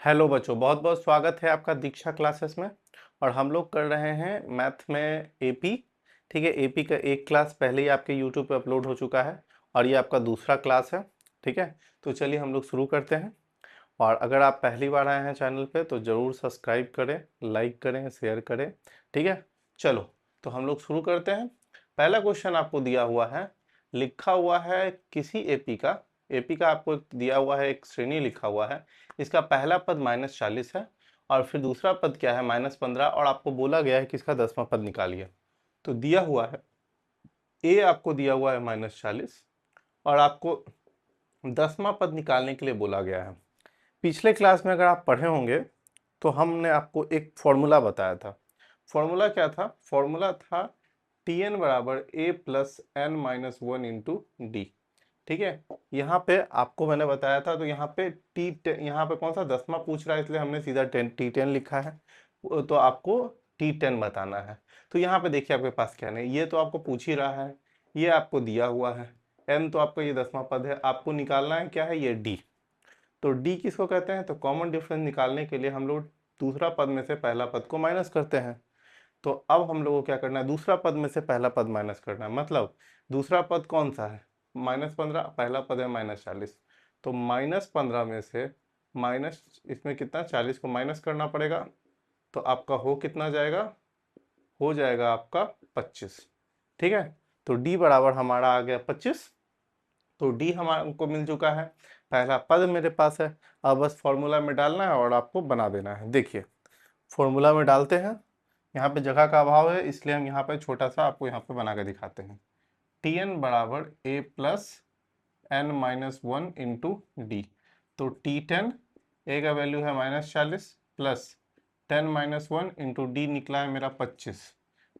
Hello बच्चों, बहुत बहुत स्वागत है आपका दीक्षा क्लासेस में। और हम लोग कर रहे हैं मैथ में एपी। ठीक है, एपी का एक क्लास पहले ही आपके यूट्यूब पे अपलोड हो चुका है और ये आपका दूसरा क्लास है। ठीक है, तो चलिए हम लोग शुरू करते हैं। और अगर आप पहली बार आए हैं चैनल पे तो ज़रूर सब्सक्राइब करें, लाइक करें, शेयर करें। ठीक है, चलो तो हम लोग शुरू करते हैं। पहला क्वेश्चन आपको दिया हुआ है, लिखा हुआ है किसी एपी का आपको दिया हुआ है, एक श्रेणी लिखा हुआ है। इसका पहला पद -40 है और फिर दूसरा पद क्या है -15, और आपको बोला गया है कि इसका 10वां पद निकालिए। तो दिया हुआ है ए, आपको दिया हुआ है -40 और आपको 10वां पद निकालने के लिए बोला गया है। पिछले क्लास में अगर आप पढ़े होंगे तो हमने आपको एक फॉर्मूला बताया था। फॉर्मूला क्या था? फॉर्मूला था Tn बराबर a plus n minus one into d. ठीक है, यहाँ पे आपको मैंने बताया था, तो यहाँ पे यहाँ पे कौन सा 10वां पूछ रहा है, इसलिए हमने सीधा T10 लिखा है। तो आपको T10 बताना है। तो यहाँ पे देखिए आपके पास क्या नहीं, ये तो आपको पूछ ही रहा है, ये आपको दिया हुआ है n, तो आपका ये 10वां पद है। आपको निकालना है क्या है, ये d। तो d किसको कहते हैं? तो कॉमन डिफरेंस निकालने के लिए हम लोग दूसरा पद में से पहला पद को माइनस करते हैं। तो अब हम लोगों को क्या करना है, दूसरा पद में से पहला पद माइनस करना है। मतलब दूसरा पद कौन सा है? -15, पहला पद है -40। तो -15 में से माइनस, इसमें कितना 40 को माइनस करना पड़ेगा। तो आपका हो कितना जाएगा? हो जाएगा आपका 25। ठीक है, तो d बराबर हमारा आ गया 25। तो d हमारा को मिल चुका है, पहला पद मेरे पास है। अब बस फॉर्मूला में डालना है और आपको बना देना है। देखिए फॉर्मूला में डालते हैं, यहाँ पे जगह का अभाव है इसलिए हम यहाँ पे छोटा सा आपको यहाँ पे बना के दिखाते हैं। Tn बराबर a plus n minus one into d. तो T10 a का वैल्यू है -40 plus 10 minus one into d निकला है मेरा 25।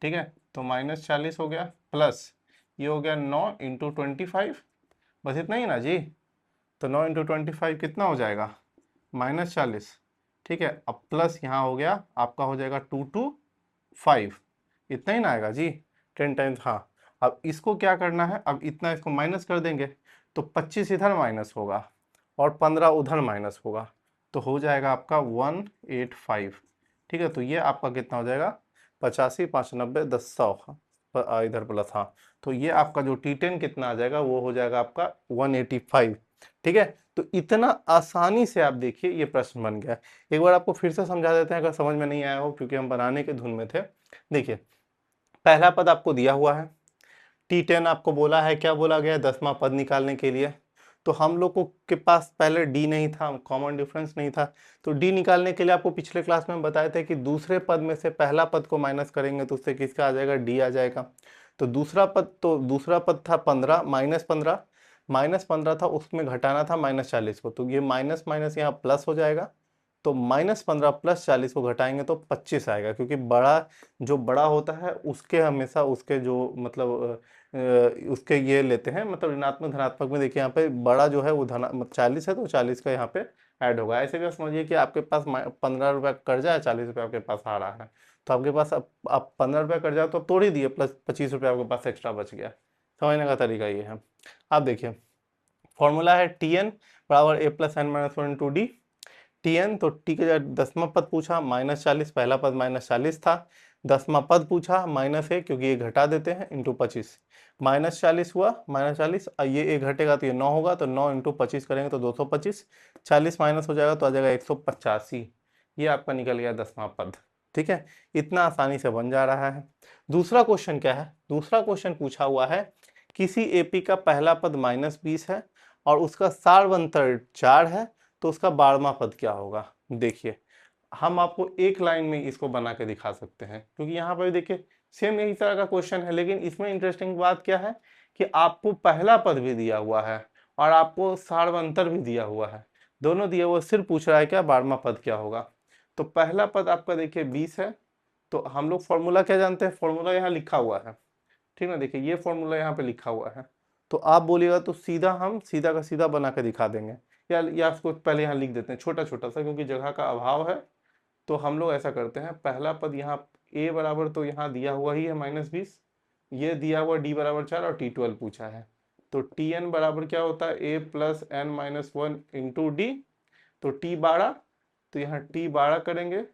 ठीक है, तो -40 हो गया प्लस ये हो गया 9 इंटू 25। बस इतना ही ना जी। तो 9 इंटू 25 कितना हो जाएगा? -40। ठीक है, अब प्लस यहाँ हो गया आपका, हो जाएगा 2 to 5। इतना ही ना आएगा जी, 10 टाइम्स। हाँ, अब इसको क्या करना है, अब इतना इसको माइनस कर देंगे तो 25 इधर माइनस होगा और 15 उधर माइनस होगा, तो हो जाएगा आपका 185। ठीक है, तो ये आपका कितना हो जाएगा? 85, 5 90, 10 100। इधर प्लस, हाँ। तो ये आपका जो T10 कितना आ जाएगा, वो हो जाएगा आपका 185। ठीक है, तो इतना आसानी से आप देखिए ये प्रश्न बन गया। एक बार आपको फिर से समझा देते हैं अगर समझ में नहीं आया हो, क्योंकि हम बनाने के धुन में थे। देखिए पहला पद आपको दिया हुआ है, T10 आपको बोला है, क्या बोला गया? 10वां पद निकालने के लिए। तो हम लोग को के पास पहले d नहीं था, कॉमन डिफरेंस नहीं था। तो d निकालने के लिए आपको पिछले क्लास में हम बताए थे कि दूसरे पद में से पहला पद को माइनस करेंगे तो उससे किसका आ जाएगा? d आ जाएगा। तो दूसरा पद था 15, -15। -15 था, उसमें घटाना था -40 को, तो ये माइनस माइनस यहाँ प्लस हो जाएगा। तो -15 प्लस 40 को घटाएंगे तो 25 आएगा, क्योंकि जो बड़ा होता है उसके हमेशा उसके जो मतलब उसके ये लेते हैं, मतलब ऋणात्मक धनात्मक में। देखिए यहाँ पे बड़ा जो है वो 40 है, तो 40 का यहाँ पे ऐड होगा। ऐसे भी समझिए कि आपके पास 15 रुपये कर्जा है, 40 रुपये आपके पास आ रहा है। तो आपके पास अब आप 15 रुपये कर्जा तो तोड़ ही दिए, प्लस 25 रुपये आपके पास एक्स्ट्रा बच गया। समझने का तरीका ये है। आप देखिए फॉर्मूला है Tn बराबर a plus n minus one into d. Tn, तो t का 10वां पद पूछा -40, पहला पद -40 था। 10वां पद पूछा -a, क्योंकि ये घटा देते हैं, इंटू 25। -40 हुआ, -40, ये एक घटेगा तो ये 9 होगा, तो 9 इंटू 25 करेंगे तो 225। 40 माइनस हो जाएगा तो आ जाएगा 185। ये आपका निकल गया 10वां पद। ठीक है, इतना आसानी से बन जा रहा है। दूसरा क्वेश्चन क्या है? दूसरा क्वेश्चन पूछा हुआ है, किसी एपी का पहला पद -20 है और उसका सारवंतर 4 है, तो उसका 12वां पद क्या होगा? देखिए हम आपको एक लाइन में इसको बना के दिखा सकते हैं, क्योंकि यहाँ पर देखिए सेम यही तरह का क्वेश्चन है, लेकिन इसमें इंटरेस्टिंग बात क्या है कि आपको पहला पद भी दिया हुआ है और आपको सारवंतर भी दिया हुआ है, दोनों दिया हुआ। सिर्फ पूछ रहा है क्या 12वां पद क्या होगा। तो पहला पद आपका देखिए 20 है, तो हम लोग फॉर्मूला क्या जानते हैं? फॉर्मूला यहाँ लिखा हुआ है, ठीक ना। देखिए ये फॉर्मूला यहाँ पे लिखा हुआ है, तो आप बोलिएगा तो सीधा हम सीधा का सीधा बना के दिखा देंगे, या इसको पहले यहाँ लिख देते हैं छोटा छोटा सा, क्योंकि जगह का अभाव है। तो हम लोग ऐसा करते हैं, पहला पद यहाँ a बराबर तो यहाँ दिया हुआ ही है -20, ये दिया हुआ d बराबर 4 और T12 पूछा है। तो Tn बराबर क्या होता है? a plus n minus one into d. तो T 12, तो यहाँ टी 12 करेंगे,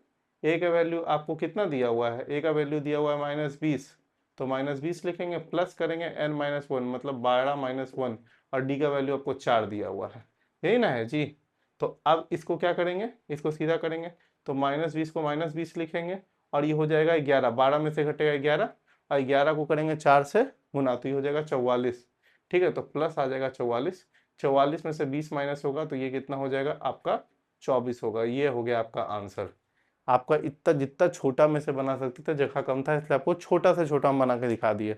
ए का वैल्यू आपको कितना दिया हुआ है, ए का वैल्यू दिया हुआ है -20, तो -20 लिखेंगे, प्लस करेंगे n-1 मतलब 12-1, और डी का वैल्यू आपको 4 दिया हुआ है, यही ना है जी। तो अब इसको क्या करेंगे, इसको सीधा करेंगे, तो -20 को -20 लिखेंगे, और ये हो जाएगा 11, 12 में से घटेगा 11, और 11 को करेंगे 4 से गुना, तो ये हो जाएगा 44, ठीक है। तो प्लस आ जाएगा 44, 44 में से 20 माइनस होगा तो ये कितना हो जाएगा आपका 24 होगा। ये हो गया आपका आंसर। आपका इतना जितना छोटा में से बना सकते थे, जगह कम था इसलिए आपको छोटा से छोटा बना के दिखा दिए,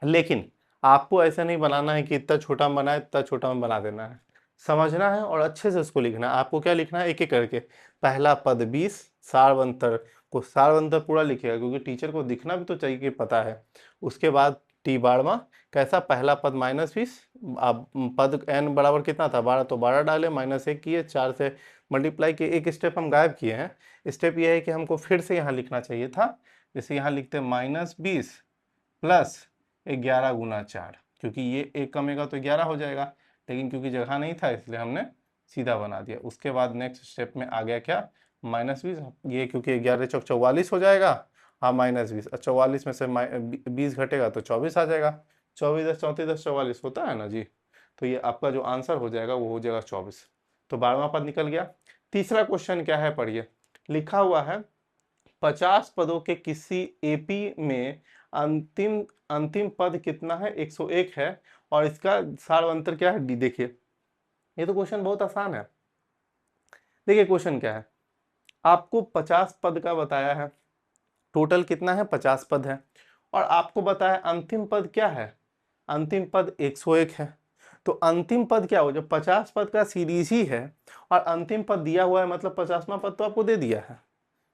लेकिन आपको ऐसा नहीं बनाना है कि इतना छोटा में बनाए इतना छोटा में बना देना है, समझना है और अच्छे से उसको लिखना है। आपको क्या लिखना है, एक एक करके, पहला पद 20, सारवंतर को सारवंतर पूरा लिखेगा क्योंकि टीचर को दिखना भी तो चाहिए कि पता है। उसके बाद टी 12वां कैसा, पहला पद -20, अब पद n बराबर कितना था 12, तो 12 डाले, -1 किए, 4 से मल्टीप्लाई किए, एक स्टेप हम गायब किए हैं। स्टेप ये है कि हमको फिर से यहाँ लिखना चाहिए था, जैसे यहाँ लिखते हैं -20 प्लस 11 गुना 4, क्योंकि ये एक कमेगा तो 11 हो जाएगा, लेकिन क्योंकि जगह नहीं था इसलिए हमने सीधा बना दिया। उसके बाद नेक्स्ट स्टेप में आ गया क्या, -20, ये क्योंकि 11 चौक 44 हो जाएगा, हाँ -20, 44 में से 20 घटेगा तो 24 आ जाएगा, 24 10 34 10 44 होता है ना जी। तो ये आपका जो आंसर हो जाएगा वो हो जाएगा 24। तो 12वां पद निकल गया। तीसरा क्वेश्चन क्या है पढ़िए, लिखा हुआ है 50 पदों के किसी एपी में अंतिम अंतिम पद कितना है, 101 है, और इसका सारवंतर क्या है डी। देखिए ये तो क्वेश्चन बहुत आसान है। देखिए क्वेश्चन क्या है, आपको 50 पद का बताया है, टोटल कितना है 50 पद है, और आपको बताया अंतिम पद क्या है, अंतिम पद 101 है। तो अंतिम पद क्या हो, जब 50 पद का सीरीज ही है और अंतिम पद दिया हुआ है मतलब 50वां पद तो आपको दे दिया है,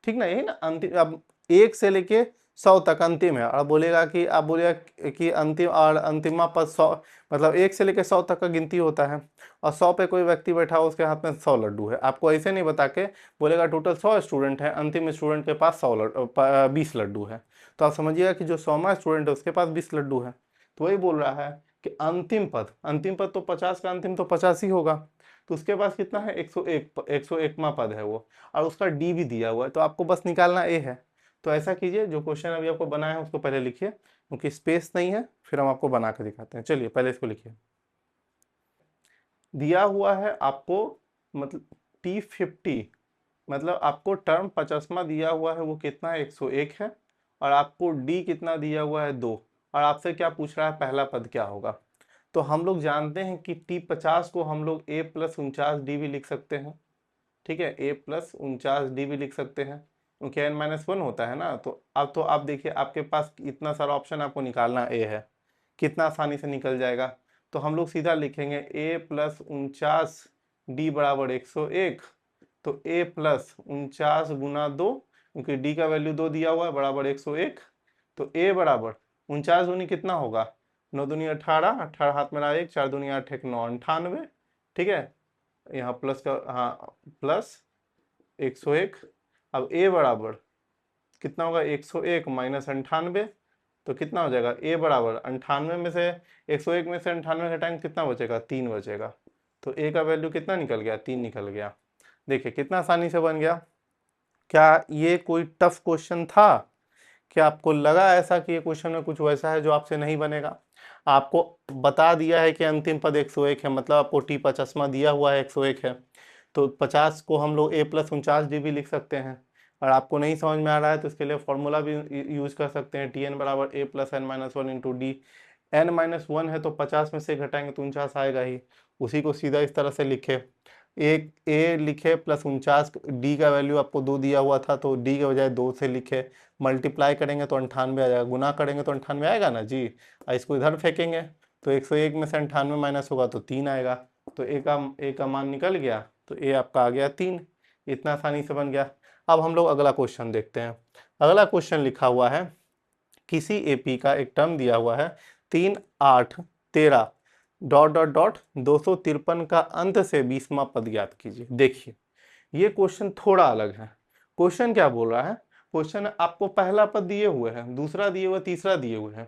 ठीक ना, यही ना अंतिम। अब 1 से लेके 100 तक अंतिम है, और बोलेगा कि आप बोलेगा कि अंतिम और अंतिमा पद 100, मतलब 1 से लेके 100 तक का गिनती होता है, और 100 पे कोई व्यक्ति बैठा हो उसके हाथ में 100 लड्डू है। आपको ऐसे नहीं बता के बोलेगा टोटल 100 स्टूडेंट है, अंतिम स्टूडेंट के पास 20 लड्डू है, तो आप समझिएगा कि जो 100वां स्टूडेंट है उसके पास 20 लड्डू है। तो वही बोल रहा है कि अंतिम पद तो 50 का अंतिम तो 50 ही होगा, तो उसके पास कितना है 101वां पद है वो, और उसका डी भी दिया हुआ है, तो आपको बस निकालना ए है। तो ऐसा कीजिए, जो क्वेश्चन अभी आपको बनाया है उसको पहले लिखिए, क्योंकि स्पेस नहीं है, फिर हम आपको बना के दिखाते हैं। चलिए पहले इसको लिखिए। दिया हुआ है आपको मतलब T50, मतलब आपको टर्म 50वां दिया हुआ है वो कितना है 101 है, और आपको डी कितना दिया हुआ है 2, और आपसे क्या पूछ रहा है पहला पद क्या होगा। तो हम लोग जानते हैं कि T50 को हम लोग a+49d भी लिख सकते हैं, ठीक है, a+49d भी लिख सकते हैं, क्योंकि n-1 होता है ना। तो आप देखिए आपके पास इतना सारा ऑप्शन, आपको निकालना a है, कितना आसानी से निकल जाएगा। तो हम लोग सीधा लिखेंगे a+49d बराबर 101, तो a+49 गुना 2, क्योंकि d का वैल्यू 2 दिया हुआ है, बराबर 101। तो a बराबर 49 दूनी कितना होगा, 9 दूनी 18, 18 हाथ में 1, 4 दूनी 8 1 9 98, ठीक है, यहाँ प्लस का, हाँ प्लस 101। अब a बराबर कितना होगा 101 माइनस 98, तो कितना हो जाएगा a बराबर 98 में से 101 में से 98 घटाएंगे कितना बचेगा, 3 बचेगा। तो a का वैल्यू कितना निकल गया, 3 निकल गया। देखिए कितना आसानी से बन गया। क्या ये कोई टफ क्वेश्चन था, क्या आपको लगा ऐसा कि ये क्वेश्चन में कुछ वैसा है जो आपसे नहीं बनेगा। आपको बता दिया है कि अंतिम पद 101 है, मतलब आपको T50वां दिया हुआ है 101 है, तो 50 को हम लोग a+49d भी लिख सकते हैं। और आपको नहीं समझ में आ रहा है तो इसके लिए फॉर्मूला भी यूज कर सकते हैं, Tn बराबर a+n-1 इंटू डी। n-1 है तो 50 में से घटाएंगे तो 49 आएगा ही, उसी को सीधा इस तरह से लिखे, एक ए लिखे +49, डी का वैल्यू आपको 2 दिया हुआ था तो डी के बजाय 2 से लिखे, मल्टीप्लाई करेंगे तो 98 आ जाएगा, गुना करेंगे तो 98 आएगा ना जी। इसको इधर फेंकेंगे तो 101 में से 98 माइनस होगा तो 3 आएगा, तो ए का मान निकल गया, तो ए आपका आ गया 3। इतना आसानी से बन गया। अब हम लोग अगला क्वेश्चन देखते हैं। अगला क्वेश्चन लिखा हुआ है, किसी एपी का एक टर्म दिया हुआ है 3 8 13 ... 253 का अंत से 20वां पद ज्ञात कीजिए। देखिए ये क्वेश्चन थोड़ा अलग है। क्वेश्चन क्या बोल रहा है, क्वेश्चन आपको पहला पद दिए हुए हैं, दूसरा दिए हुए, तीसरा दिए हुए हैं,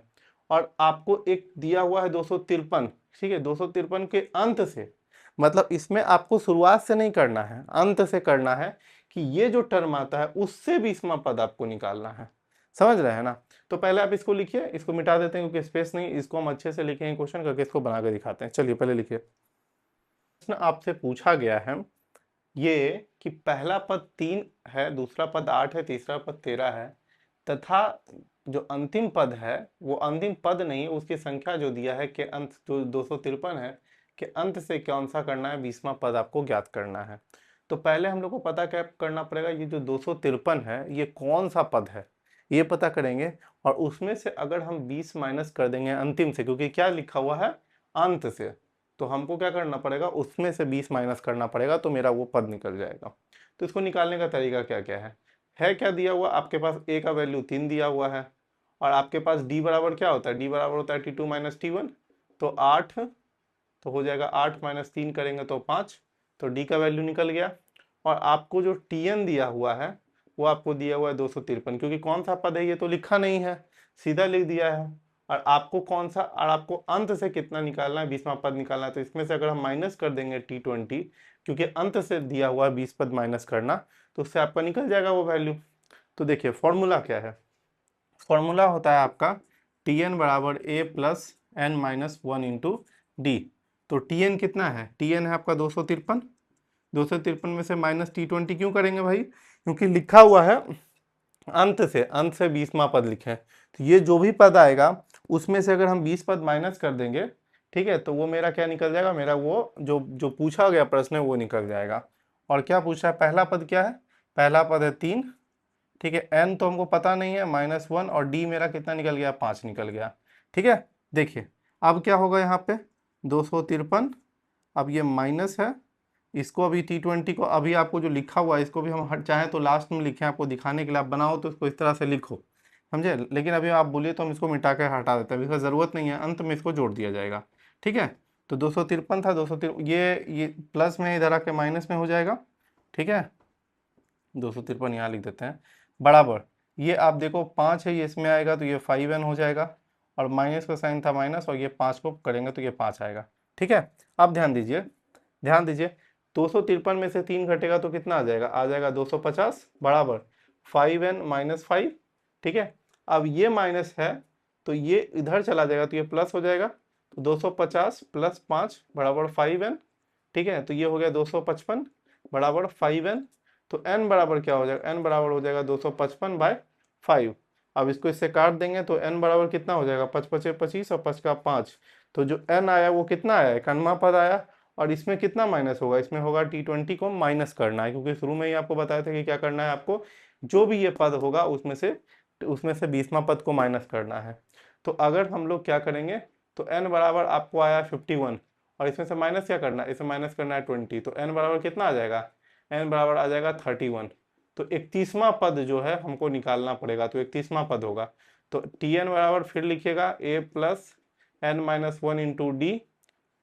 और आपको एक दिया हुआ है 253, ठीक है, 253 के अंत से, मतलब इसमें आपको शुरुआत से नहीं करना है, अंत से करना है कि ये जो टर्म आता है उससे 20वां पद आपको निकालना है। समझ रहे हैं ना? तो पहले आप इसको लिखिए, इसको मिटा देते हैं क्योंकि स्पेस नहीं, इसको हम अच्छे से लिखेंगे, क्वेश्चन करके इसको बना के दिखाते हैं। चलिए पहले लिखिए। प्रश्न आपसे पूछा गया है ये कि पहला पद 3 है, दूसरा पद 8 है, तीसरा पद 13 है, तथा जो अंतिम पद है वो अंतिम पद नहीं, उसकी संख्या जो दिया है कि अंत जो 253 है कि अंत से कौन सा करना है, 20वां पद आपको ज्ञात करना है। तो पहले हम लोग को पता क्या करना पड़ेगा, ये जो 253 है ये कौन सा पद है ये पता करेंगे, और उसमें से अगर हम 20 माइनस कर देंगे अंतिम से, क्योंकि क्या लिखा हुआ है अंत से, तो हमको क्या करना पड़ेगा, उसमें से 20 माइनस करना पड़ेगा, तो मेरा वो पद निकल जाएगा। तो इसको निकालने का तरीका क्या क्या है क्या दिया हुआ आपके पास, a का वैल्यू 3 दिया हुआ है, और आपके पास d बराबर क्या होता है, d बराबर होता है t2 माइनस t1, तो 8, तो हो जाएगा 8 माइनस 3 करेंगे तो 5, तो d का वैल्यू निकल गया। और आपको जो tn दिया हुआ है वो आपको दिया हुआ है 253, क्योंकि कौन सा पद है ये तो लिखा नहीं है, सीधा लिख दिया है। और आपको कौन सा, और आपको अंत से कितना निकालना है, 20वां पद निकालना है, तो इसमें से अगर हम माइनस कर देंगे t20, क्योंकि अंत से दिया हुआ 20 पद माइनस करना, तो उससे आपका निकल जाएगा वो वैल्यू। तो देखिए फॉर्मूला क्या है, फॉर्मूला होता है आपका tn बराबर a plus n minus 1 into d. तो tn कितना है, tn है आपका 253, 253 में से माइनस t20 क्यों करेंगे भाई, क्योंकि लिखा हुआ है अंत से 20वां पद लिखे हैं, तो ये जो भी पद आएगा उसमें से अगर हम 20 पद माइनस कर देंगे, ठीक है, तो वो मेरा क्या निकल जाएगा, मेरा वो जो जो पूछा गया प्रश्न है वो निकल जाएगा। और क्या पूछा है, पहला पद क्या है, पहला पद है 3, ठीक है, n तो हमको पता नहीं है -1, और d मेरा कितना निकल गया, 5 निकल गया। ठीक है, देखिए अब क्या होगा यहाँ पे 253, अब ये माइनस है, इसको अभी t20 को अभी आपको जो लिखा हुआ है इसको भी हम चाहें तो लास्ट में लिखें आपको दिखाने के लिए, आप बनाओ तो इसको इस तरह से लिखो, समझे, लेकिन अभी आप बोलिए तो हम इसको मिटा के हटा देते हैं, इसका ज़रूरत नहीं है, अंत में इसको जोड़ दिया जाएगा। ठीक है, तो 253 था, 253 ये प्लस में इधर आके माइनस में हो जाएगा। ठीक है, 253 यहाँ लिख देते हैं, बराबर ये आप देखो 5 है, ये इसमें आएगा तो ये 5n हो जाएगा, और माइनस का साइन था माइनस, और ये 5 को करेंगे तो ये 5 आएगा। ठीक है, अब ध्यान दीजिए, ध्यान दीजिए, 253 में से 3 घटेगा तो कितना आ जाएगा 250 बराबर 5n माइनस 5। ठीक है, अब ये माइनस है तो ये इधर चला जाएगा तो ये प्लस हो जाएगा, तो 250 प्लस 5 बराबर 5n। ठीक है, तो ये हो गया 255 बराबर 5n। तो n बराबर क्या हो जाएगा, n बराबर हो जाएगा 255/5। अब इसको इससे काट देंगे तो n बराबर कितना हो जाएगा, 5 5 25 और 5 का 5, तो जो n आया वो कितना आया, 91वां पद आया। और इसमें कितना माइनस होगा, इसमें होगा t20 को माइनस करना है, क्योंकि शुरू में ही आपको बताया था कि क्या करना है, आपको जो भी ये पद होगा उसमें से 20वां पद को माइनस करना है। तो अगर हम लोग क्या करेंगे, तो n बराबर आपको आया 51, और इसमें से माइनस क्या करना है, इसमें माइनस करना है 20, तो n बराबर कितना आ जाएगा, n बराबर आ जाएगा 31। तो 31वां पद जो है हमको निकालना पड़ेगा, तो 31वां पद होगा, तो tn बराबर फिर लिखिएगा a plus n minus 1 into d,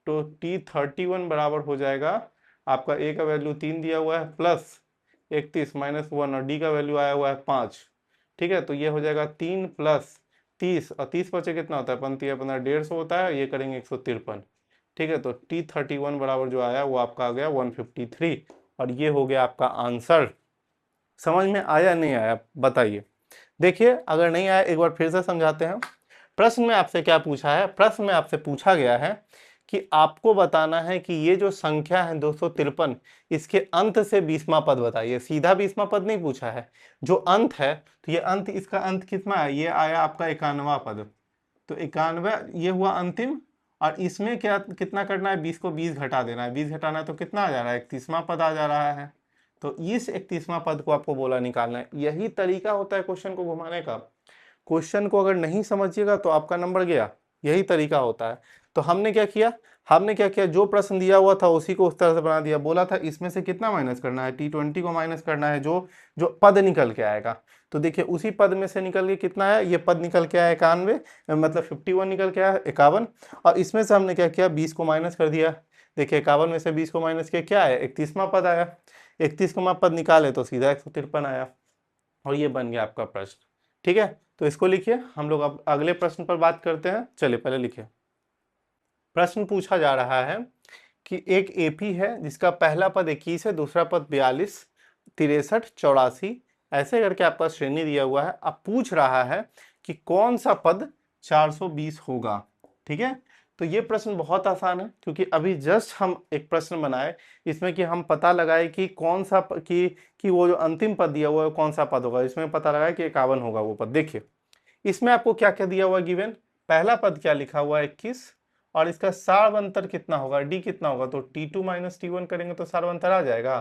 तो t31 बराबर हो जाएगा आपका a का वैल्यू 3 दिया हुआ है प्लस 31 माइनस 1, और d का वैल्यू आया हुआ है 5। ठीक है, तो ये हो जाएगा 3 प्लस 30, और 30 बचे कितना होता है, 15 150 होता है, ये करेंगे 153। ठीक है, तो t31 बराबर जो आया वो आपका आ गया 153, और ये हो गया आपका आंसर। समझ में आया नहीं आया बताइए। देखिए अगर नहीं आया एक बार फिर से समझाते हैं। प्रश्न में आपसे क्या पूछा है, प्रश्न में आपसे पूछा गया है कि आपको बताना है कि ये जो संख्या है 253, इसके अंत से 20वां पद बताइए। सीधा 20वां पद नहीं पूछा है, जो अंत है, तो ये अंत, इसका अंत कितना है, ये आया आपका 91वां पद, तो 91 ये हुआ अंतिम। और इसमें क्या कितना करना है, 20 को 20 घटा देना है, 20 घटाना है तो कितना आ जा रहा है, 31वां पद आ जा रहा है। तो इस 31वां पद को आपको बोला निकालना है। यही तरीका होता है क्वेश्चन को घुमाने का। क्वेश्चन को अगर नहीं समझिएगा तो आपका नंबर गया, यही तरीका होता है। तो हमने क्या किया, जो प्रश्न दिया हुआ था उसी को उस तरह से बना दिया। बोला था इसमें से कितना माइनस करना है, t20 को माइनस करना है, जो जो पद निकल के आएगा। तो देखिए उसी पद में से निकल के कितना है, ये पद निकल के आया 91, मतलब 51 निकल के आया 51, और इसमें से हमने क्या किया, 20 को माइनस कर दिया। देखिए 51 में से 20 को माइनस किया, क्या है, 31वां पद आया। 31वां पद निकाले तो सीधा 153 आया, और ये बन गया आपका प्रश्न। ठीक है, तो इसको लिखिए, हम लोग अब अगले प्रश्न पर बात करते हैं। चलिए पहले लिखिए। प्रश्न पूछा जा रहा है कि एक एपी है जिसका पहला पद 21 है, दूसरा पद 42, 63, 84 ऐसे करके आपका श्रेणी दिया हुआ है। अब पूछ रहा है कि कौन सा पद 420 होगा। ठीक है, तो ये प्रश्न बहुत आसान है, क्योंकि अभी जस्ट हम एक प्रश्न बनाए इसमें कि हम पता लगाए कि कौन सा कि वो जो अंतिम पद दिया हुआ है कौन सा पद होगा। इसमें पता लगाए कि 51 होगा वो पद। देखिए इसमें आपको क्या क्या दिया हुआ है गिवन, पहला पद क्या लिखा हुआ है 21, और इसका सारवंतर कितना होगा, डी कितना होगा, तो T2 माइनस T1 करेंगे तो सारवंतर आ जाएगा।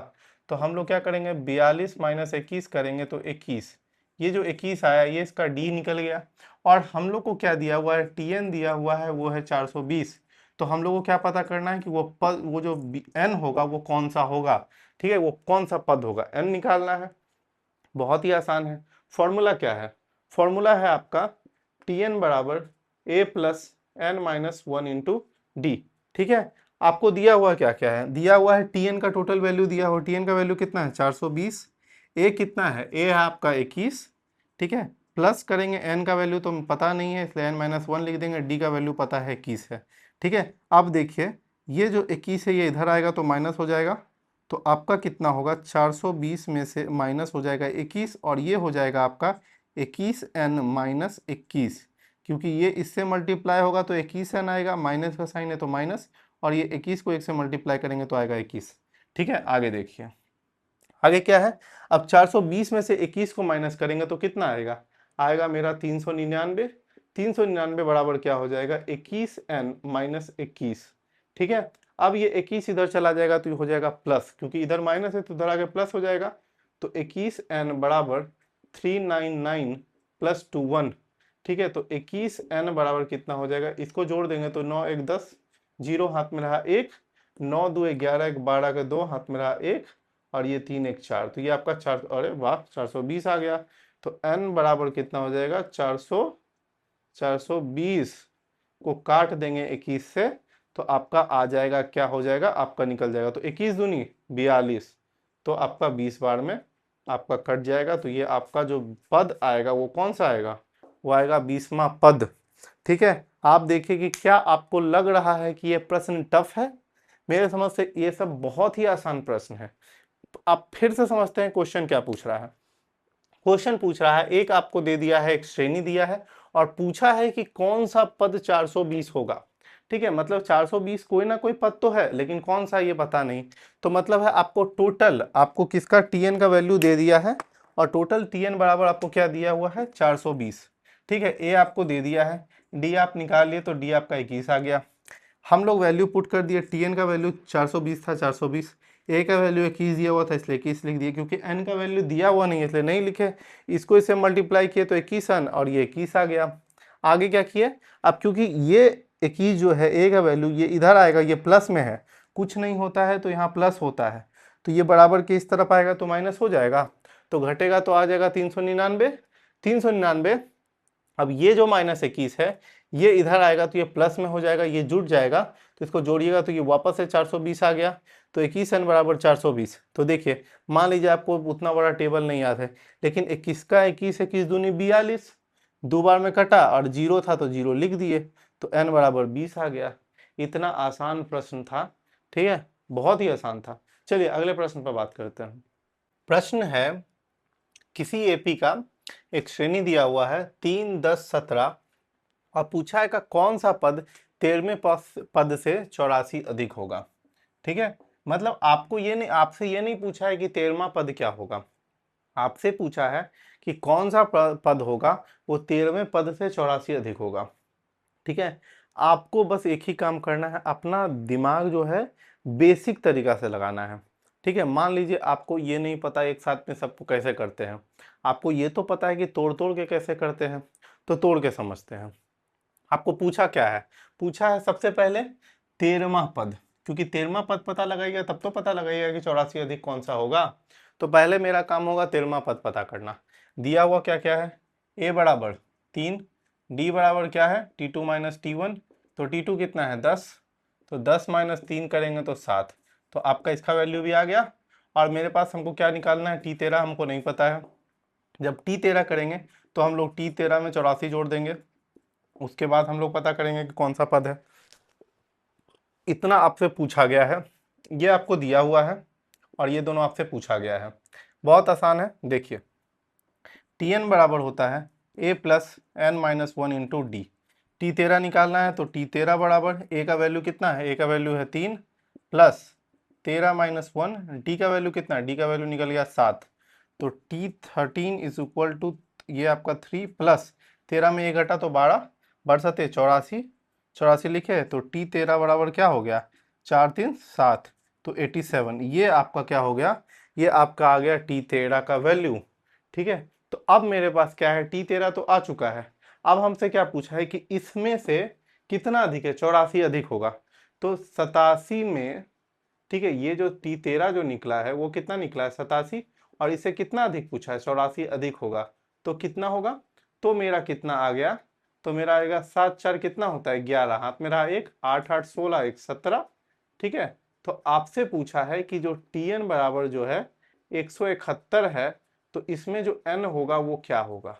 तो हम लोग क्या करेंगे, 42 माइनस 21 करेंगे तो 21, ये जो 21 आया ये इसका डी निकल गया। और हम लोग को क्या दिया हुआ है, Tn दिया हुआ है वो है 420। तो हम लोग को क्या पता करना है कि वो पद, वो जो n होगा वो कौन सा होगा। ठीक है, वो कौन सा पद होगा, n निकालना है। बहुत ही आसान है। फॉर्मूला क्या है, फॉर्मूला है आपका Tn बराबर a plus n minus 1 into d. ठीक है, आपको दिया हुआ क्या क्या है, दिया हुआ है Tn का टोटल वैल्यू दिया हुआ, Tn का वैल्यू कितना है 420, a कितना है, a है आपका 21। ठीक है, प्लस करेंगे n का वैल्यू तो पता नहीं है इसलिए n माइनस 1 लिख देंगे, d का वैल्यू पता है 21 है। ठीक है, अब देखिए ये जो 21 है ये इधर आएगा तो माइनस हो जाएगा, तो आपका कितना होगा 420 में से माइनस हो जाएगा 21, और ये हो जाएगा आपका 21n माइनस 21, क्योंकि ये इससे मल्टीप्लाई होगा तो 21n आएगा, माइनस का साइन है तो माइनस, और ये 21 को 1 से मल्टीप्लाई करेंगे तो आएगा 21। ठीक है, आगे देखिए आगे क्या है। अब 420 में से 21 को माइनस करेंगे तो कितना आएगा, आएगा मेरा 399। 399 बराबर क्या हो जाएगा 21n माइनस 21। ठीक है, अब ये 21 इधर चला जाएगा तो ये हो जाएगा प्लस, क्योंकि इधर माइनस है तो इधर आगे प्लस हो जाएगा। तो 21n बराबर 399 प्लस 21। ठीक है, तो 21n बराबर कितना हो जाएगा, इसको जोड़ देंगे तो 9 1 10, 0 हाथ में रहा 1, 9 2 11 1 12 के 2 हाथ में रहा 1, और ये 3 1 4, तो ये आपका 4, अरे वाह 420 आ गया। तो n बराबर कितना हो जाएगा 420 को काट देंगे 21 से तो आपका आ जाएगा, क्या हो जाएगा आपका निकल जाएगा, तो 21 दूनी 42, तो आपका 20 बार में आपका कट जाएगा। तो ये आपका जो पद आएगा वो कौन सा आएगा, वो आएगा 20वां पद। ठीक है, आप देखिए कि क्या आपको लग रहा है कि ये प्रश्न टफ है, मेरे समझ से ये सब बहुत ही आसान प्रश्न है। आप फिर से समझते हैं क्वेश्चन क्या पूछ रहा है। क्वेश्चन पूछ रहा है, एक आपको दे दिया है, एक श्रेणी दिया है और पूछा है कि कौन सा पद 420 होगा। ठीक है, मतलब 420 कोई ना कोई पद तो है, लेकिन कौन सा ये पता नहीं। तो मतलब है आपको टोटल, आपको किसका Tn का वैल्यू दे दिया है, और टोटल Tn बराबर आपको क्या दिया हुआ है 420। ठीक है, ए आपको दे दिया है, डी आप निकाल लिए तो डी आपका 21 आ गया। हम लोग वैल्यू पुट कर दिए, Tn का वैल्यू 420 था 420, ए का वैल्यू 21 दिया हुआ था इसलिए 21 लिख दिए, क्योंकि एन का वैल्यू दिया हुआ नहीं है इसलिए नहीं लिखे। इसको इससे मल्टीप्लाई किए तो 21n और ये 21 आ गया। आगे क्या किए, अब क्योंकि ये 21 जो है ए का वैल्यू ये इधर आएगा, ये प्लस में है, कुछ नहीं होता है तो यहाँ प्लस होता है, तो ये बराबर के इस तरफ आएगा तो माइनस हो जाएगा, तो घटेगा तो आ जाएगा 399। 399, अब ये जो माइनस 21 है ये इधर आएगा तो ये प्लस में हो जाएगा, ये जुड़ जाएगा, तो इसको जोड़िएगा तो ये वापस से 420 आ गया। तो 21n बराबर 420। तो देखिए मान लीजिए आपको उतना बड़ा टेबल नहीं याद है, लेकिन 21 का 21 21 दूनी 42, दो बार में कटा और जीरो था तो जीरो लिख दिए, तो n बराबर 20 आ गया। इतना आसान प्रश्न था। ठीक है, बहुत ही आसान था। चलिए अगले प्रश्न पर बात करते हैं। प्रश्न है, किसी एपी का एक श्रेणी दिया हुआ है 3 10 17 और पूछा है का कौन सा पद 13वें पद से 84 अधिक होगा। ठीक है, मतलब आपको ये नहीं, आपसे ये नहीं पूछा है कि 13वां पद क्या होगा, आपसे पूछा है कि कौन सा पद होगा वो 13वें पद से 84 अधिक होगा। ठीक है, आपको बस एक ही काम करना है, अपना दिमाग जो है बेसिक तरीका से लगाना है। ठीक है, मान लीजिए आपको ये नहीं पता एक साथ में सबको कैसे करते हैं, आपको ये तो पता है कि तोड़ तोड़ के कैसे करते हैं, तो तोड़ के समझते हैं। आपको पूछा क्या है, पूछा है सबसे पहले 13वां पद, क्योंकि 13वां पद पता लगाइएगा तब तो पता लगाइएगा कि 84 अधिक कौन सा होगा। तो पहले मेरा काम होगा 13वां पद पता करना। दिया हुआ क्या क्या है, ए बराबर 3, डी बराबर क्या है T2 माइनस T1, तो T2 कितना है 10, तो 10 माइनस 3 करेंगे तो 7, तो आपका इसका वैल्यू भी आ गया। और मेरे पास हमको क्या निकालना है, T13 हमको नहीं पता है। जब T13 करेंगे तो हम लोग T13 में 84 जोड़ देंगे, उसके बाद हम लोग पता करेंगे कि कौन सा पद है। इतना आपसे पूछा गया है, ये आपको दिया हुआ है और ये दोनों आपसे पूछा गया है। बहुत आसान है, देखिए Tn बराबर होता है a plus n minus one into d. T13 निकालना है तो T13 बराबर a का वैल्यू कितना है, a का वैल्यू है 3 प्लस 13 माइनस वन, डी का वैल्यू कितना है, डी का वैल्यू निकल गया 7। तो T13 इज इक्वल टू ये आपका 3 प्लस 13 में 1 घटा तो 12 बरसते 84, 84 लिखे तो T13 बराबर क्या हो गया, 4 3 7 तो 87। ये आपका क्या हो गया, ये आपका आ गया T13 का वैल्यू। ठीक है, तो अब मेरे पास क्या है, T13 तो आ चुका है। अब हमसे क्या पूछा है कि इसमें से कितना अधिक है, 84 अधिक होगा। तो 87 में, ठीक है, ये जो T13 जो निकला है वो कितना निकला है, 87, और इसे कितना अधिक पूछा है, 84 अधिक होगा। तो कितना होगा, तो मेरा कितना आ गया, तो मेरा आएगा 7 4 कितना होता है 11, हाथ में रहा 1, 8 8 16 1 17। ठीक है, तो आपसे पूछा है कि जो Tn बराबर जो है 171 है, तो इसमें जो n होगा वो क्या होगा,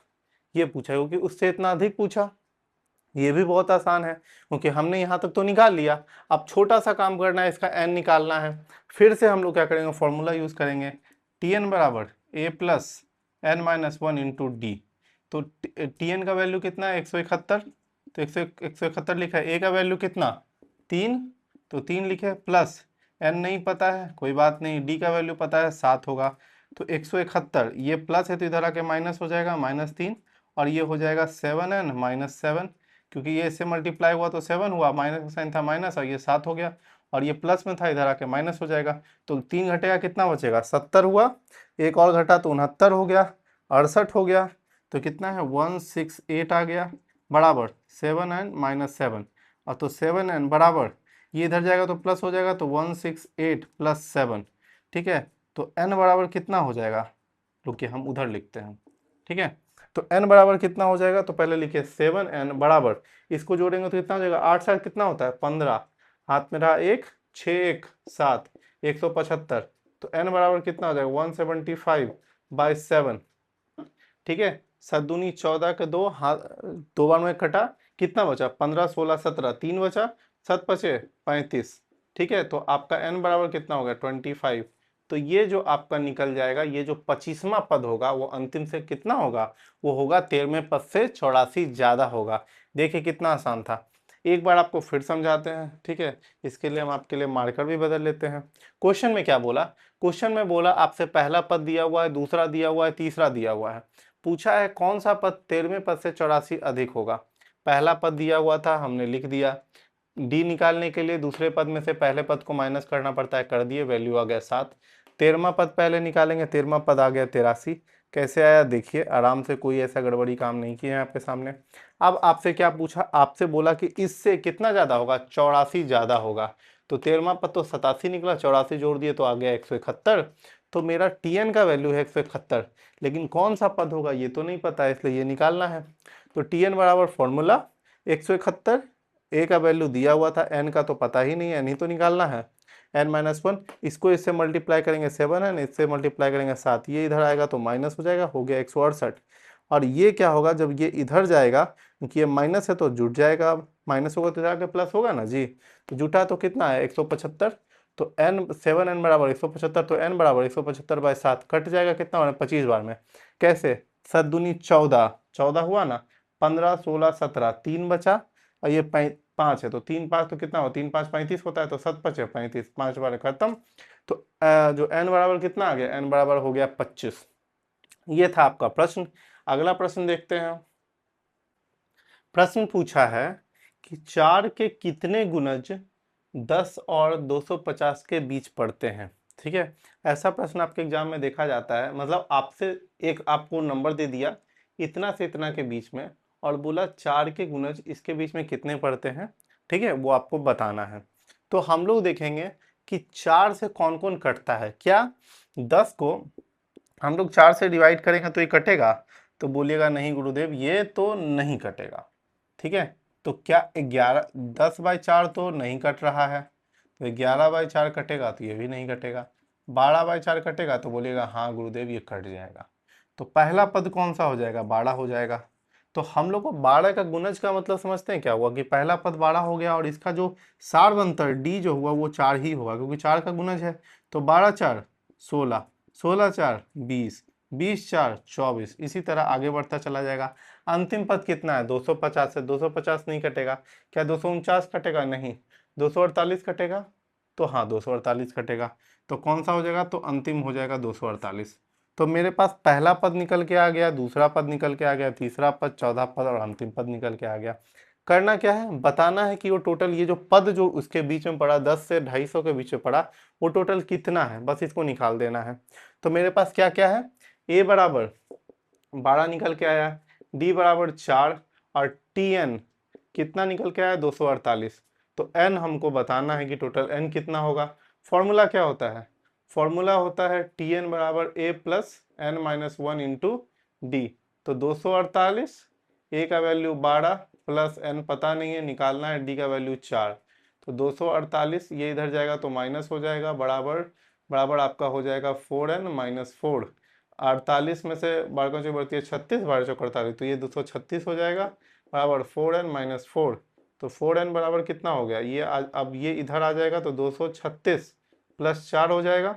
ये पूछा है, क्योंकि उससे इतना अधिक पूछा। ये भी बहुत आसान है क्योंकि हमने यहाँ तक तो निकाल लिया। अब छोटा सा काम करना है, इसका n निकालना है। फिर से हम लोग क्या करेंगे, फॉर्मूला यूज करेंगे, Tn बराबर a plus n minus one into d. तो Tn का वैल्यू कितना है, 171, तो 171 लिखा है। a का वैल्यू कितना, 3, तो 3 लिखे, प्लस n नहीं पता है कोई बात नहीं, d का वैल्यू पता है 7 होगा। तो 171 ये प्लस है तो इधर आके माइनस हो जाएगा, -3, और ये हो जाएगा 7n माइनस 7, क्योंकि ये इससे मल्टीप्लाई हुआ तो 7 हुआ, माइनस का साइन था माइनस, और ये 7 हो गया, और ये प्लस में था इधर आके माइनस हो जाएगा। तो 3 घटेगा कितना बचेगा, 70 हुआ, एक और घटा तो 69 हो गया, 68 हो गया, तो कितना है 168 आ गया, बराबर 7n माइनस 7। और तो 7n बराबर, ये इधर जाएगा तो प्लस हो जाएगा, तो 168 प्लस 7। ठीक है, तो n बराबर कितना हो जाएगा, रुकिए हम उधर लिखते हैं। ठीक है, तो n बराबर कितना हो जाएगा, तो पहले लिखिए 7n बराबर, इसको जोड़ेंगे तो कितना हो जाएगा, 8 7 कितना होता है 15, हाथ में रहा 1, 6 1 7, 175। तो n बराबर कितना हो जाएगा 175/7। ठीक है, 7 दूनी 14 के 2, हाथ 2 बार में कटा, कितना बचा 15 16 17, 3 बचा, 7 बचे 35। ठीक है, तो आपका n बराबर कितना हो गया 25। तो ये जो आपका निकल जाएगा, ये जो 25वां पद होगा वो अंतिम से कितना होगा, वो होगा 13वें पद से 84 ज्यादा होगा। देखिए कितना आसान था। एक बार आपको फिर समझाते हैं, ठीक है, इसके लिए हम आपके लिए मार्कर भी बदल लेते हैं। क्वेश्चन में क्या बोला, क्वेश्चन में बोला आपसे पहला पद दिया हुआ है, दूसरा दिया हुआ है, तीसरा दिया हुआ है। पूछा है कौन सा पद 13वें पद से 84 अधिक होगा। पहला पद दिया हुआ था, हमने लिख दिया। डी निकालने के लिए दूसरे पद में से पहले पद को माइनस करना पड़ता है, कर दिए, वैल्यू आ गया 7। 13वां पद पहले निकालेंगे, 13वां पद आ गया 83। कैसे आया देखिए, आराम से, कोई ऐसा गड़बड़ी काम नहीं किया है आपके सामने। अब आपसे क्या पूछा, आपसे बोला कि इससे कितना ज्यादा होगा, 84 ज्यादा होगा। तो 13वां पद तो 87 निकला, 84 जोड़ दिए तो आ गया 171। तो मेरा Tn का वैल्यू है 171, लेकिन कौन सा पद होगा ये तो नहीं पता है, इसलिए ये निकालना है। तो Tn बराबर फॉर्मूला 171, ए का वैल्यू दिया हुआ था, एन का तो पता ही नहीं है, एन ही तो निकालना है, n माइनस वन। इसको इससे मल्टीप्लाई करेंगे 7n, इससे मल्टीप्लाई करेंगे 7, ये इधर आएगा तो माइनस हो जाएगा, हो गया 168। और ये क्या होगा, जब ये इधर जाएगा, क्योंकि ये माइनस है तो जुट जाएगा, माइनस होगा तो इधर आके प्लस होगा ना जी, तो जुटा तो कितना है 175। तो n 7n बराबर 175, तो n बराबर 175/7 कट जाएगा, कितना होना 25 बार में। कैसे, 7 दूनी 14, 14 हुआ ना, 15 16 17, 3 बचा, और ये 5 है, तो 3 5 तो कितना हो, 3 5 35 होता है, तो 7 5 35, 5 बार खत्म। तो जो n बराबर कितना आ गया, n बराबर हो गया 25। ये था आपका प्रश्न। अगला प्रश्न देखते हैं। प्रश्न पूछा है कि 4 के कितने गुणज 10 और 250 के बीच पड़ते हैं। ठीक है, ऐसा प्रश्न आपके एग्जाम में देखा जाता है, मतलब आपसे एक आपको नंबर दे दिया इतना से इतना के बीच में, और बोला 4 के गुणज इसके बीच में कितने पड़ते हैं। ठीक है, वो आपको बताना है। तो हम लोग देखेंगे कि 4 से कौन कौन कटता है। क्या 10 को हम लोग 4 से डिवाइड करेंगे तो ये कटेगा, तो बोलिएगा नहीं गुरुदेव ये तो नहीं कटेगा। ठीक है, तो क्या 11 10/4 तो नहीं कट रहा है, तो 11/4 कटेगा, तो ये भी नहीं कटेगा। 12/4 कटेगा, तो बोलिएगा हाँ गुरुदेव ये कट जाएगा। तो पहला पद कौन सा हो जाएगा, 12 हो जाएगा। तो हम लोग को 12 का गुणज का मतलब समझते हैं क्या हुआ कि पहला पद 12 हो गया और इसका जो सारवंतर डी जो हुआ वो 4 ही होगा, क्योंकि 4 का गुणज है। तो 12 4 16, 16 4 20, 20 4 24, इसी तरह आगे बढ़ता चला जाएगा। अंतिम पद कितना है? 250 है, 250 नहीं कटेगा। क्या 249 कटेगा? नहीं। 248 कटेगा? तो हाँ 248 कटेगा। तो कौन सा हो जाएगा? तो अंतिम हो जाएगा 248। तो मेरे पास पहला पद निकल के आ गया, दूसरा पद निकल के आ गया, तीसरा पद, चौथा पद और अंतिम पद निकल के आ गया। करना क्या है? बताना है कि वो टोटल ये जो पद जो उसके बीच में पड़ा 10 से 250 के बीच में पड़ा वो टोटल कितना है, बस इसको निकाल देना है। तो मेरे पास क्या क्या है? a बराबर 12 निकल के आया, d बराबर 4 और tn कितना निकल के आया? 248। तो n हमको बताना है कि टोटल n कितना होगा। फॉर्मूला क्या होता है? फॉर्मूला होता है tn बराबर a plus n minus 1 into d. तो 248, a का वैल्यू 12 प्लस n पता नहीं है, निकालना है, d का वैल्यू 4। तो 248 ये इधर जाएगा तो माइनस हो जाएगा, बराबर बराबर आपका हो जाएगा 4n माइनस 4। 48 में से 12 का जो बढ़ती है 36, 12 चौक 48, तो ये 236 हो जाएगा, बराबर 4n माइनस 4। तो 4n बराबर कितना हो गया? ये अब ये इधर आ जाएगा तो 236 प्लस 4 हो जाएगा।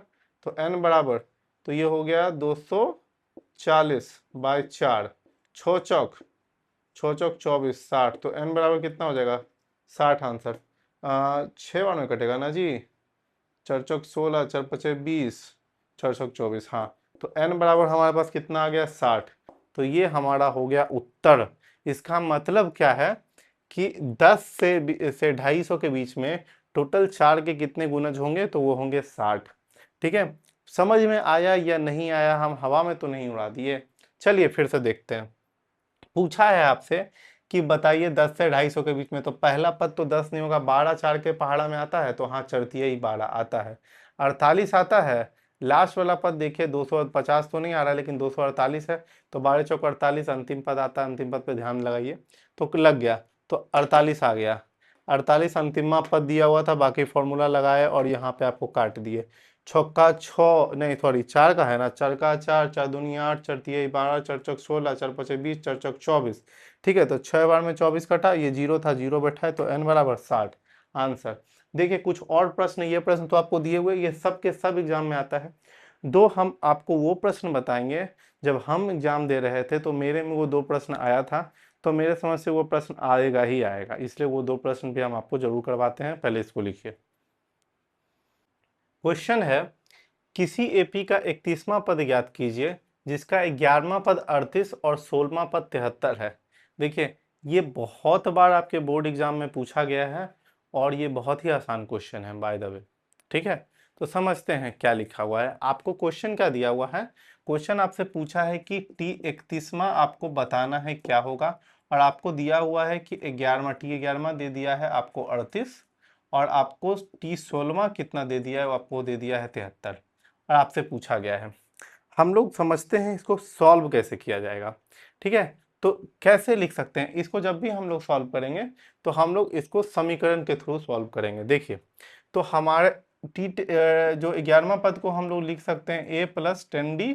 तो n बराबर, तो ये हो गया 240 बाय 4, 6 चौक 24, 60। तो n बराबर कितना हो जाएगा? 60 आंसर। 6 बार में कटेगा ना जी, 4 चौक 16, 4 पचे 20, 4 चौक 24। हाँ, तो n बराबर हमारे पास कितना आ गया? 60। तो ये हमारा हो गया उत्तर। इसका मतलब क्या है कि 10 से 250 के बीच में टोटल 4 के कितने गुणज होंगे? तो वो होंगे 60। ठीक है, समझ में आया या नहीं आया? हम हवा में तो नहीं उड़ा दिए। चलिए फिर से देखते हैं। पूछा है आपसे कि बताइए 10 से 250 के बीच में, तो पहला पद तो 10 नहीं होगा, 12 4 के पहाड़ा में आता है, तो हाँ चढ़ती ही 12 आता है। 48 आता है, लास्ट वाला पद देखिए 250 तो नहीं आ रहा है, लेकिन 248 है, तो 12 चौक 48 अंतिम पद आता है, अंतिम पद पे ध्यान लगाइए। तो लग गया, तो 48 आ गया। 48 अंतिमा पद दिया हुआ था, बाकी फॉर्मूला लगाए और यहाँ पे आपको काट दिए। छक्का 6 नहीं सॉरी 4 का है ना, 4 का 4, 4 दूनी 8, 4 तिया 12, 4 चौक 16, 4 पचे 20, 4 चौक 24। ठीक है, तो 6 बार में 24 कटा, ये जीरो था, जीरो बैठा है, तो n बराबर 60 आंसर। देखिए कुछ और प्रश्न, ये प्रश्न तो आपको दिए हुए, ये सब के सब एग्जाम में आता है। दो हम आपको वो प्रश्न बताएंगे, जब हम एग्जाम दे रहे थे तो मेरे में वो दो प्रश्न आया था, तो मेरे समझ से वो प्रश्न आएगा ही आएगा, इसलिए वो दो प्रश्न भी हम आपको जरूर करवाते हैं। पहले इसको लिखिए। क्वेश्चन है, किसी एपी का 31वां पद ज्ञात कीजिए जिसका 11वां पद 38 और 16वां पद 73 है। देखिए ये बहुत बार आपके बोर्ड एग्जाम में पूछा गया है और ये बहुत ही आसान क्वेश्चन है बाय द वे। ठीक है, तो समझते हैं क्या लिखा हुआ है। आपको क्वेश्चन क्या दिया हुआ है? क्वेश्चन आपसे पूछा है कि टी 31वां आपको बताना है क्या होगा, और आपको दिया हुआ है कि 11वां, टी 11वां दे दिया है आपको 38, और आपको टी 16वां कितना दे दिया है? वो आपको दे दिया है 73, और आपसे पूछा गया है। हम लोग समझते हैं इसको सॉल्व कैसे किया जाएगा। ठीक है, तो कैसे लिख सकते हैं इसको? जब भी हम लोग सॉल्व करेंगे तो हम लोग इसको समीकरण के थ्रू सॉल्व करेंगे। देखिए, तो हमारे टी जो 11वां पद को हम लोग लिख सकते हैं a प्लस 10d।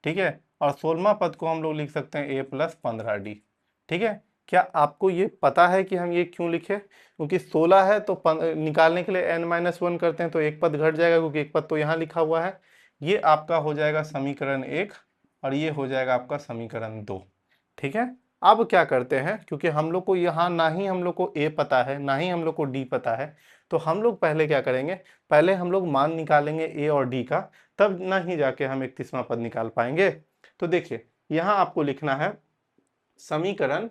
ठीक है, और 16वां पद को हम लोग लिख सकते हैं a प्लस 15d। ठीक है, क्या आपको ये पता है कि हम ये क्यों लिखे? क्योंकि 16 है तो निकालने के लिए n-1 करते हैं तो एक पद घट जाएगा, क्योंकि एक पद तो यहाँ लिखा हुआ है। ये आपका हो जाएगा समीकरण 1 और ये हो जाएगा आपका समीकरण 2। ठीक है, अब क्या करते हैं, क्योंकि हम लोग को यहाँ ना ही हम लोग को a पता है ना ही हम लोग को d पता है, तो हम लोग पहले क्या करेंगे, पहले हम लोग मान निकालेंगे a और d का, तब ना ही जाके हम 31वां पद निकाल पाएंगे। तो देखिए यहाँ आपको लिखना है समीकरण,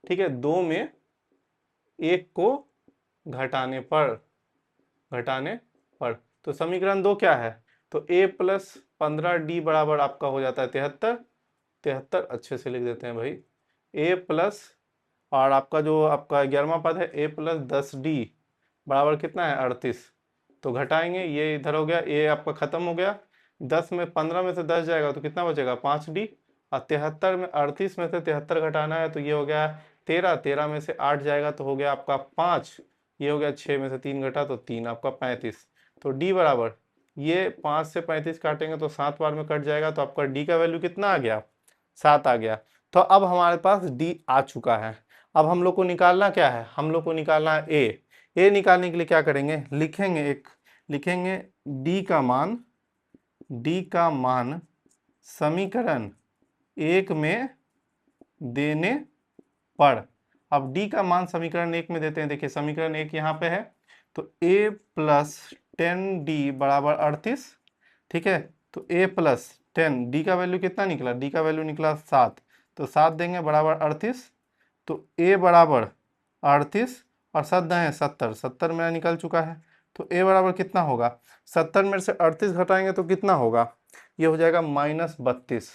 ठीक है, 2 में 1 को घटाने पर तो समीकरण 2 क्या है? तो a प्लस 15d बराबर आपका हो जाता है 73। 73 अच्छे से लिख देते हैं भाई, a प्लस, और आपका जो आपका 11वां पद है a प्लस 10d बराबर कितना है? 38। तो घटाएंगे, ये इधर हो गया, a आपका खत्म हो गया, 10 में 15 में से 10 जाएगा तो कितना बचेगा? 5d, और 73 में 38 में से 73 घटाना है तो ये हो गया 13, 13 में से 8 जाएगा तो हो गया आपका 5, ये हो गया 6 में से 3 घटा तो 3, आपका 35। तो d बराबर, ये 5 से 35 काटेंगे तो 7 बार में कट जाएगा, तो आपका d का वैल्यू कितना आ गया? 7 आ गया। तो अब हमारे पास डी आ चुका है। अब हम लोग को निकालना क्या है, हम लोग को निकालना है ए निकालने के लिए क्या करेंगे, लिखेंगे डी का मान समीकरण 1 में देने पर। अब डी का मान समीकरण 1 में देते हैं। देखिए समीकरण 1 यहाँ पे है, तो a प्लस 10d बराबर 38। ठीक है, तो a प्लस 10, डी का वैल्यू कितना निकला, डी का वैल्यू निकला 7, तो 7 देंगे बराबर 38। तो a बराबर 38 और 7 दें 70, 70 मेरा निकल चुका है। तो a बराबर कितना होगा, 70 में से 38 घटाएंगे तो कितना होगा, ये हो जाएगा -32।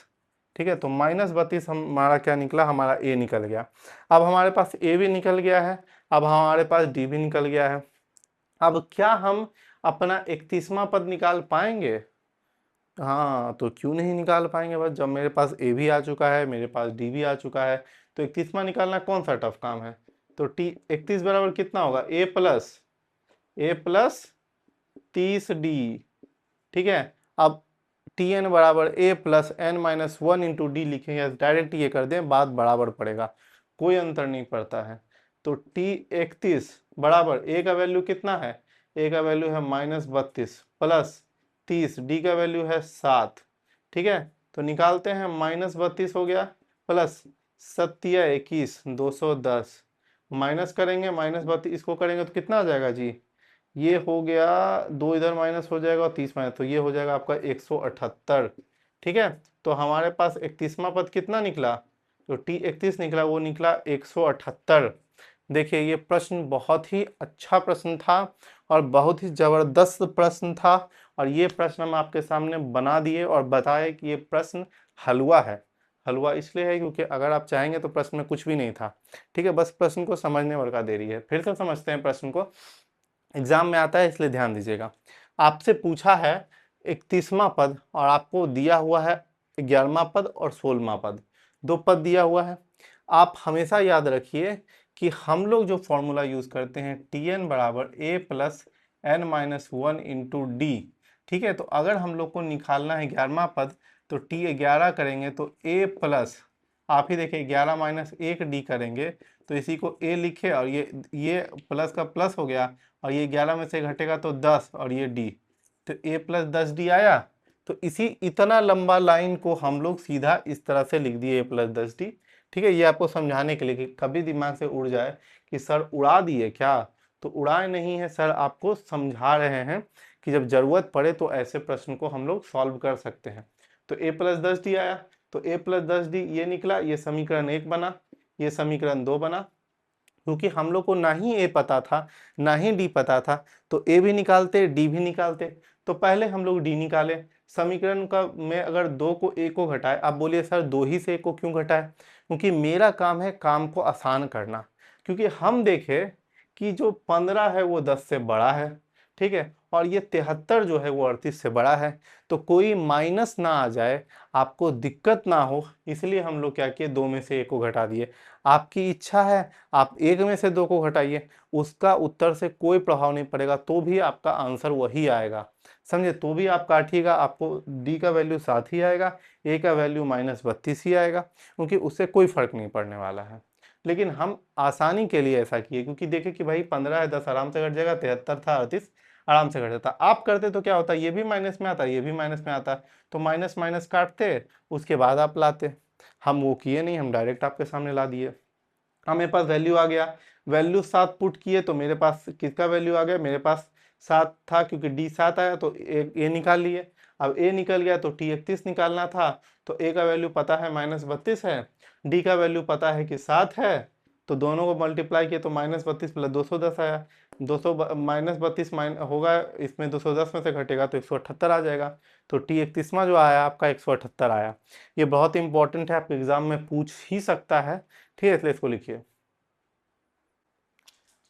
ठीक है, तो -32 हमारा क्या निकला, हमारा a निकल गया। अब हमारे पास a भी निकल गया है, अब हमारे पास d भी निकल गया है। अब क्या हम अपना 31वां पद निकाल पाएंगे, हाँ तो क्यों नहीं निकाल पाएंगे, बस जब मेरे पास a भी आ चुका है, मेरे पास d भी आ चुका है, तो 31वां निकालना कौन सा टफ काम है। तो 31 बराबर कितना होगा, a प्लस 30d। ठीक है, अब tn बराबर a plus n minus 1 into D लिखेंगे, डायरेक्ट ये कर दें, बात बराबर पड़ेगा, कोई अंतर नहीं पड़ता है। तो t31 बराबर a का वैल्यू कितना है, a का वैल्यू है -32 प्लस 30, डी का वैल्यू है 7। ठीक है, तो निकालते हैं, -32 हो गया प्लस 7 210, माइनस करेंगे, -32 को करेंगे तो कितना आ जाएगा जी, ये हो गया 2 इधर माइनस हो जाएगा और 30 माइनस, तो ये हो जाएगा आपका 178। ठीक है, तो हमारे पास 31वां पद कितना निकला, तो t31 निकला, वो निकला 178। देखिए ये प्रश्न बहुत ही अच्छा प्रश्न था और बहुत ही जबरदस्त प्रश्न था, और ये प्रश्न हम आपके सामने बना दिए और बताए कि ये प्रश्न हलवा है। हलवा इसलिए है क्योंकि अगर आप चाहेंगे तो प्रश्न में कुछ भी नहीं था। ठीक है, बस प्रश्न को समझने भर का देरी है। फिर से समझते हैं प्रश्न को, एग्जाम में आता है इसलिए ध्यान दीजिएगा। आपसे पूछा है 31वां पद और आपको दिया हुआ है 11वां पद और 16वां पद, दो पद दिया हुआ है। आप हमेशा याद रखिए कि हम लोग जो फॉर्मूला यूज करते हैं tn बराबर a plus n minus 1 into d. ठीक है, तो अगर हम लोग को निकालना है 11वां पद तो t11 करेंगे तो a प्लस, आप ही देखिए 11 माइनस 1 डी करेंगे तो इसी को a लिखे, और ये प्लस का प्लस हो गया, और ये 11 में से घटेगा तो 10, और ये d, तो a प्लस 10d आया। तो इतना लंबा लाइन को हम लोग सीधा इस तरह से लिख दिए a प्लस 10d। ठीक है, ये आपको समझाने के लिए कि कभी दिमाग से उड़ जाए कि सर उड़ा दिए क्या, तो उड़ाए नहीं है सर, आपको समझा रहे हैं कि जब जरूरत पड़े तो ऐसे प्रश्न को हम लोग सॉल्व कर सकते हैं। तो a प्लस 10d आया, तो a प्लस 10d ये निकला, ये समीकरण 1 बना, ये समीकरण 2 बना। क्योंकि हम लोग को ना ही a पता था ना ही d पता था, तो a भी निकालते d भी निकालते। तो पहले हम लोग d निकाले, समीकरण का में अगर 2 को a को घटाए, आप बोलिए सर 2 ही से a को क्यों घटाए, क्योंकि मेरा काम है काम को आसान करना। क्योंकि हम देखें कि जो 15 है वो 10 से बड़ा है, ठीक है, और ये 73 जो है वो 38 से बड़ा है, तो कोई माइनस ना आ जाए, आपको दिक्कत ना हो, इसलिए हम लोग क्या किए, 2 में से 1 को घटा दिए। आपकी इच्छा है आप 1 में से 2 को घटाइए, उसका उत्तर से कोई प्रभाव नहीं पड़ेगा, तो भी आपका आंसर वही आएगा, समझे, तो भी आप काटिएगा, आपको डी का वैल्यू 7 ही आएगा, ए का वैल्यू -32 ही आएगा, क्योंकि उससे कोई फर्क नहीं पड़ने वाला है। लेकिन हम आसानी के लिए ऐसा किए, क्योंकि देखे कि भाई 15 है 10 आराम से घट जाएगा, 73 था 38 आराम से घट जाता। आप करते तो क्या होता, ये भी माइनस में आता, ये भी माइनस में आता, तो माइनस माइनस काटते, उसके बाद आप लाते। हम वो किए नहीं, हम डायरेक्ट आपके सामने ला दिए। मेरे पास वैल्यू आ गया, वैल्यू 7 पुट किए तो मेरे पास किसका वैल्यू आ गया, मेरे पास 7 था, क्योंकि डी 7 आया तो ए निकाल लिए। अब ए निकल गया तो t31 निकालना था, तो ए का वैल्यू पता है -32 है, डी का वैल्यू पता है कि 7 है, तो दोनों को मल्टीप्लाई किए तो -32 प्लस 210 आया। 200 -32 होगा, इसमें 210 में से घटेगा तो 178 आ जाएगा। तो t31वां जो आया आपका 178 आया। ये बहुत इंपॉर्टेंट है, आपके एग्जाम में पूछ ही सकता है, ठीक है, इसलिए इसको लिखिए।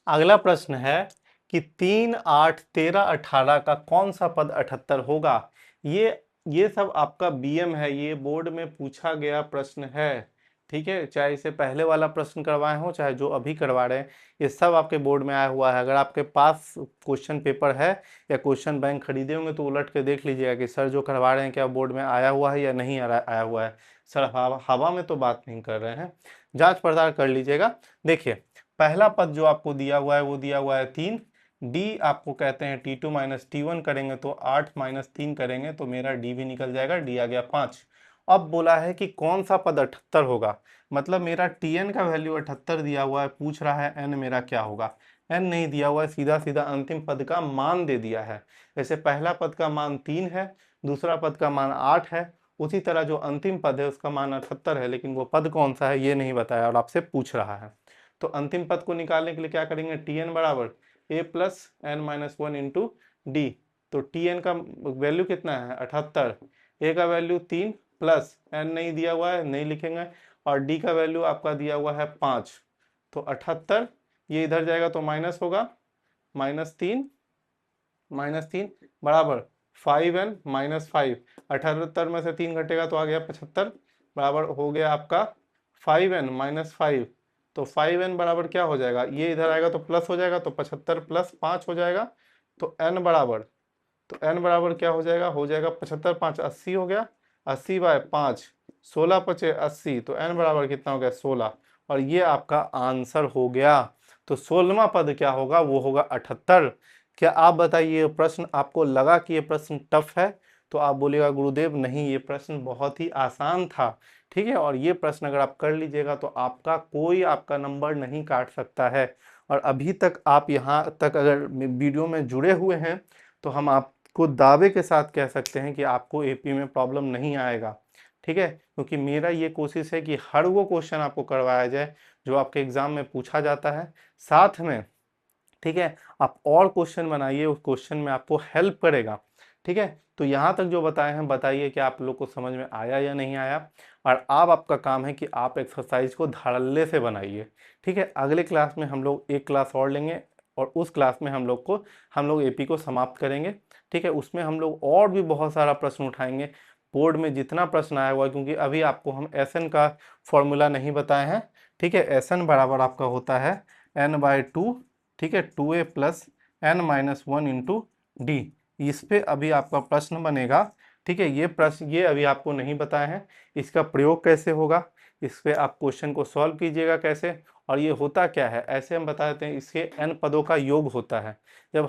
अगला प्रश्न है कि 3, 8, 13, 18 का कौन सा पद 78 होगा। ये सब आपका बीएम है, ये बोर्ड में पूछा गया प्रश्न है, ठीक है, चाहे इसे पहले वाला प्रश्न करवाए हो चाहे जो अभी करवा रहे हैं, ये सब आपके बोर्ड में आया हुआ है। अगर आपके पास क्वेश्चन पेपर है या क्वेश्चन बैंक खरीदे होंगे तो उलट के देख लीजिएगा कि सर जो करवा रहे हैं क्या बोर्ड में आया हुआ है या नहीं आया हुआ है। सर हवा में तो बात नहीं कर रहे हैं, जांच पड़ताल कर लीजिएगा। देखिए, पहला पद जो आपको दिया हुआ है वो दिया हुआ है 3, डी आपको कहते हैं T2 माइनस T1 करेंगे तो 8 माइनस 3 करेंगे तो मेरा डी भी निकल जाएगा, डी आ गया 5। अब बोला है कि कौन सा पद 78 होगा, मतलब मेरा Tn का वैल्यू 78 दिया हुआ है, पूछ रहा है n मेरा क्या होगा। n नहीं दिया हुआ है, सीधा सीधा अंतिम पद का मान दे दिया है। जैसे पहला पद का मान 3 है, दूसरा पद का मान 8 है, उसी तरह जो अंतिम पद है उसका मान 78 है, लेकिन वो पद कौन सा है ये नहीं बताया और आपसे पूछ रहा है। तो अंतिम पद को निकालने के लिए क्या करेंगे, Tn बराबर a plus n minus 1 into d. तो Tn का वैल्यू कितना है 78, a का वैल्यू 3 प्लस n नहीं दिया हुआ है नहीं लिखेंगे, और d का वैल्यू आपका दिया हुआ है 5। तो 78 ये इधर जाएगा तो माइनस होगा, -3 बराबर 5n माइनस 5। 78 में से 3 घटेगा तो आ गया 75, बराबर हो गया आपका 5n माइनस 5। तो 5n बराबर क्या हो जाएगा, ये इधर आएगा तो प्लस हो जाएगा, तो 75 प्लस 5 हो जाएगा। तो n बराबर क्या हो जाएगा 75 5 80 हो गया, 80 बाय 5 16 पचे 80, तो n बराबर कितना हो गया 16, और ये आपका आंसर हो गया। तो 16वां पद क्या होगा, वो होगा 78। क्या आप बताइए, ये प्रश्न आपको लगा कि ये प्रश्न टफ है? तो आप बोलिएगा गुरुदेव नहीं, ये प्रश्न बहुत ही आसान था। ठीक है, और ये प्रश्न अगर आप कर लीजिएगा तो आपका कोई आपका नंबर नहीं काट सकता है। और अभी तक आप यहाँ तक अगर वीडियो में जुड़े हुए हैं तो हम आपको दावे के साथ कह सकते हैं कि आपको एपी में प्रॉब्लम नहीं आएगा। ठीक है, क्योंकि मेरा ये कोशिश है कि हर वो क्वेश्चन आपको करवाया जाए जो आपके एग्जाम में पूछा जाता है, साथ में ठीक है आप और क्वेश्चन बनाइए, उस क्वेश्चन में आपको हेल्प करेगा। ठीक है, तो यहाँ तक जो बताए हैं बताइए कि आप लोग को समझ में आया या नहीं आया। और अब आपका काम है कि आप एक्सरसाइज को धड़ल्ले से बनाइए। ठीक है, अगले क्लास में हम लोग एक क्लास और लेंगे और उस क्लास में हम लोग एपी को समाप्त करेंगे। ठीक है, उसमें हम लोग और भी बहुत सारा प्रश्न उठाएंगे, बोर्ड में जितना प्रश्न आया हुआ है, क्योंकि अभी आपको हम एसएन का फॉर्मूला नहीं बताए हैं। ठीक है, एसएन बराबर आपका होता है n/2, ठीक है 2a plus n minus 1 into d. इस पे अभी आपका प्रश्न बनेगा। ठीक है, ये प्रश्न ये अभी आपको नहीं बताए हैं, इसका प्रयोग कैसे होगा, इस पे आप क्वेश्चन को सॉल्व कीजिएगा कैसे, और ये होता क्या है ऐसे हम बता देते हैं। इसके n पदों का योग होता है। जब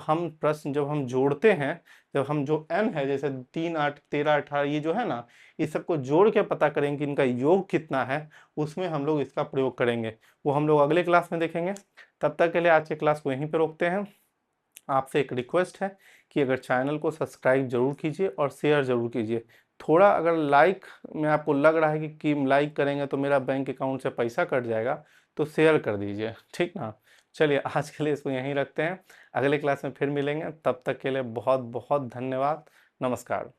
हम जोड़ते हैं, जब हम जो n है जैसे 3 8 13 18 ये जो है ना, इस सबको जोड़ के पता करेंगे कि इनका योग कितना है, उसमें हम लोग इसका प्रयोग करेंगे। वो हम लोग अगले क्लास में देखेंगे। तब तक के लिए आज के क्लास को यहीं पे रोकते हैं। आपसे एक रिक्वेस्ट है कि अगर चैनल को सब्सक्राइब जरूर कीजिए और शेयर जरूर कीजिए। थोड़ा अगर लाइक में आपको लग रहा है कि लाइक करेंगे तो मेरा बैंक अकाउंट से पैसा कट जाएगा, तो शेयर कर दीजिए, ठीक ना। चलिए आज के लिए इसको यहीं रखते हैं, अगले क्लास में फिर मिलेंगे। तब तक के लिए बहुत बहुत धन्यवाद, नमस्कार।